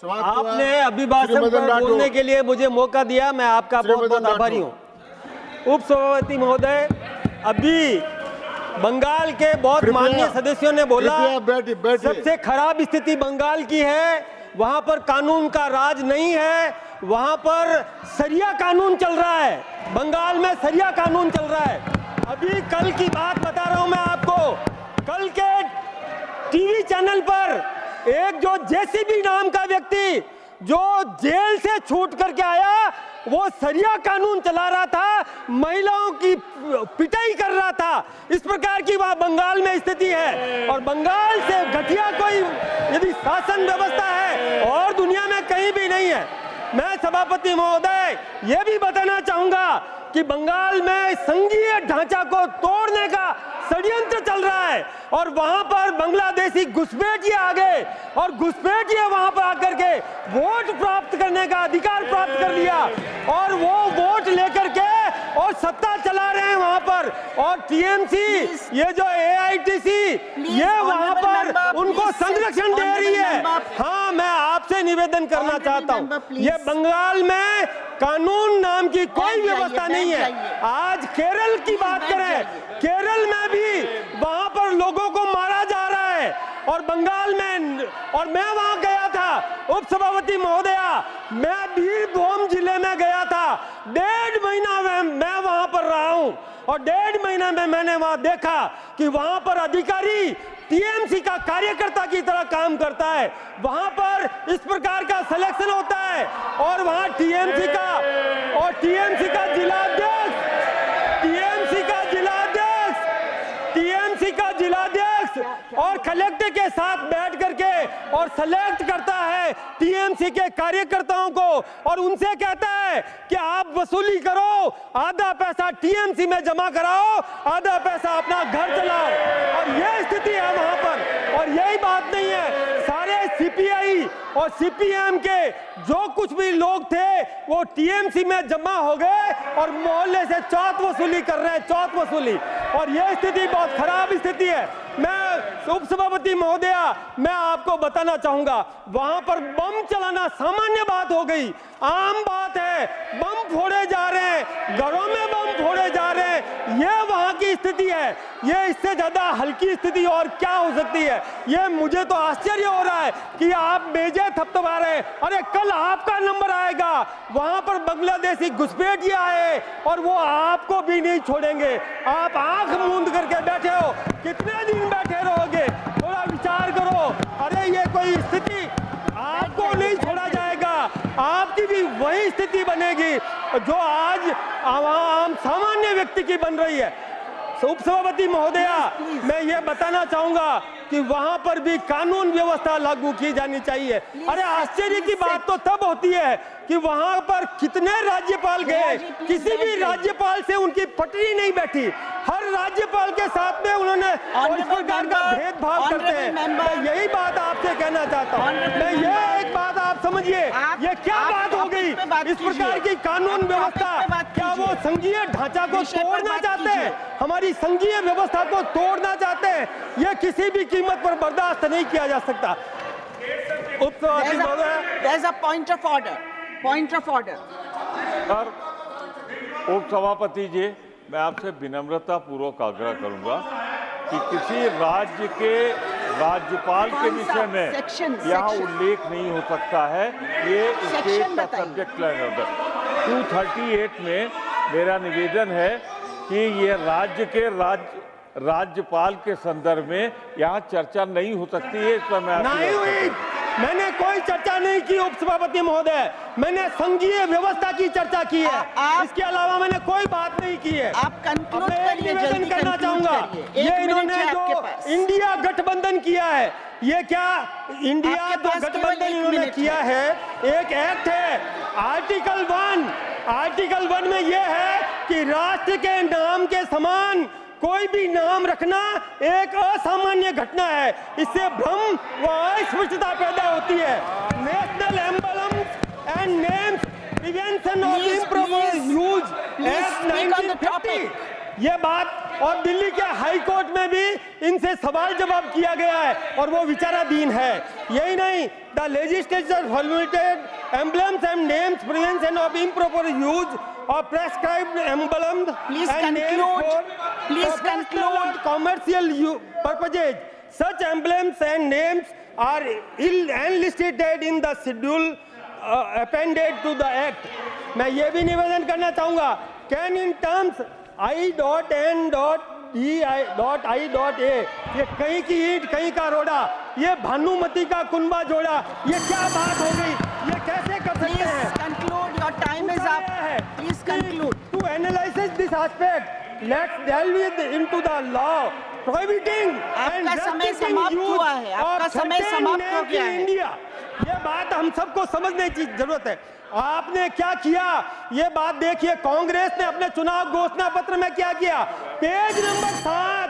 आपने अभिभाषण पर बोलने के लिए मुझे मौका दिया, मैं आपका बहुत बहुत आभारी हूँ। उप सभापति महोदय, अभी बंगाल के बहुत माननीय सदस्यों ने बोला सबसे खराब स्थिति बंगाल की है, वहां पर कानून का राज नहीं है, वहां पर सरिया कानून चल रहा है, बंगाल में सरिया कानून चल रहा है। अभी कल की बात बता रहा हूं मैं आपको, कल के टीवी चैनल पर एक जो जेसीबी नाम का व्यक्ति जो जेल से छूट करके आया, वो सरिया कानून चला रहा था, महिलाओं की पिटाई कर रहा था। इस प्रकार की वहां बंगाल में स्थिति है, और बंगाल से घटिया कोई यदि शासन व्यवस्था है और दुनिया में कहीं भी नहीं है। मैं सभापति महोदय ये भी बताना चाहूंगा कि बंगाल में संघीय ढांचा को तोड़ने का षड्यंत्र चल रहा है, और वहां पर बांग्लादेशी घुसपैठिए आ गए और घुसपैठिए वहां पर आकर के वोट प्राप्त करने का अधिकार प्राप्त कर लिया, और वो वोट लेकर के और सत्ता चला रहे हैं वहां पर। और टीएमसी ये जो एआईटीसी ये वहां पर उनको संरक्षण दे रही है। हाँ, मैं आपसे निवेदन करना चाहता हूँ, ये बंगाल में कानून नाम की कोई व्यवस्था नहीं है। आज केरल की बात करें, केरल में भी वहां पर लोगों को मारा जा रहा है, और बंगाल में, और मैं वहां गया था उप सभापति महोदया, मैं बीरभूम जिले में गया था, 1.5 महीना मैं वहां पर रहा हूं, और 1.5 महीना में मैंने वहां देखा कि वहां पर अधिकारी टीएमसी का कार्यकर्ता की तरह काम करता है, वहां पर इस प्रकार का सिलेक्शन होता है, और वहां टीएमसी का जिलाध्यक्ष और कलेक्टर के साथ बैठ करके और सेलेक्ट करता है टीएमसी के कार्यकर्ताओं को, और उनसे कहता है कि आप वसूली करो, आधा पैसा टीएमसी में जमा कराओ, आधा पैसा अपना घर चलाओ। और यह स्थिति है वहां पर, और यही बात नहीं है, सारे सीपीआई और सीपीएम के जो कुछ भी लोग थे वो टीएमसी में जमा हो गए और मोहल्ले से चौथ वसूली कर रहे हैं, चौथ वसूली, और यह स्थिति बहुत खराब स्थिति है। मैं उप सभापति महोदया, मैं आपको बताना चाहूंगा, वहां पर बम चलाना सामान्य बात हो गई, आम बात है, बम फोड़े जा रहे हैं, घरों में बम फोड़े जा रहे हैं, यह वहां की स्थिति है। ये इससे ज्यादा हल्की स्थिति और क्या हो सकती है? ये मुझे तो आश्चर्य हो रहा है कि आप मेजे थपथपा रहे हैं। अरे कल आपका नंबर आएगा, वहां पर बांग्लादेशी घुसपैठिए आए और वो आपको भी नहीं छोड़ेंगे। आप आंख मूंद करके बैठे हो, कितने दिन बैठे रहोगे? थोड़ा विचार करो। अरे ये कोई स्थिति, आपको नहीं छोड़ा जाएगा, आपकी भी वही स्थिति बनेगी जो आज आम सामान्य व्यक्ति की बन रही है। उप सभापति महोदया, मैं ये बताना चाहूंगा कि वहां पर भी कानून व्यवस्था लागू की जानी चाहिए। अरे आश्चर्य की बात तो तब होती है कि वहां पर कितने राज्यपाल गए, किसी भी राज्यपाल से उनकी पटरी नहीं बैठी, हर राज्यपाल के साथ में उन्होंने इस प्रकार का भेदभाव करते हैं। मैं यही बात आपसे कहना चाहता हूँ। मैं ये एक बात आप समझिए, ये क्या बात हो गई? इस प्रकार की कानून व्यवस्था, क्या वो संघीय ढांचा को तोड़ना चाहते हैं? हमारी संघीय व्यवस्था को तोड़ना चाहते हैं? ये किसी भी कीमत पर बर्दाश्त नहीं किया जा सकता। उप सभापति महोदय, पॉइंट ऑफ ऑर्डर। सर, उप सभापति जी, मैं आपसे विनम्रता पूर्वक आग्रह करूंगा कि किसी राज्य के राज्यपाल के विषय में यहाँ उल्लेख नहीं हो सकता है। ये स्टेट का सब्जेक्ट मैटर। 238 में मेरा निवेदन है कि ये राज्य के राज्यपाल के संदर्भ में यहाँ चर्चा नहीं हो सकती है। इस पर नहीं हुई, मैंने कोई चर्चा नहीं की उप सभापति महोदय, मैंने संघीय व्यवस्था की चर्चा की है, इसके अलावा मैंने कोई बात नहीं की है। आप कंक्लूड करिए, निवेदन करना चाहूंगा, ये इन्होंने जो इंडिया गठबंधन किया है, ये क्या इंडिया जो गठबंधन इन्होंने किया है, एक एक्ट है आर्टिकल 1 में यह है कि राष्ट्र के नाम के समान कोई भी नाम रखना एक असामान्य घटना है। इससे भ्रम व अस्पष्टता पैदा होती है। National emblems and names prevention of improper use act 1950 ये बात, और दिल्ली के हाई कोर्ट में भी इनसे सवाल जवाब किया गया है और वो विचाराधीन है। यही नहीं, the legislature formulated emblems and names prevention of improper use of prescribed emblems Please and names conclude. for Please professional conclude. and commercial purposes. Such emblems and names are unlisted in the schedule appended to the act. मैं ये भी निवेदन करना चाहूंगा, can in terms I.N.D.I.A, ये कहीं की ईंट कहीं का रोड़ा, ये भानुमति का कुनबा जोड़ा, ये क्या बात हो गई? ये कैसे कर सकते Please हैं? conclude. Your time is up. Please conclude. To analyze this aspect, let's delve into the law prohibiting and आपका समय restricting समाप्त use हुआ है। आपका of समय certain समाप्त हो names गया in है। India। ये बात हम सबको समझने की जरूरत है। आपने क्या किया, ये बात देखिए, कांग्रेस ने अपने चुनाव घोषणा पत्र में क्या किया, पेज नंबर 7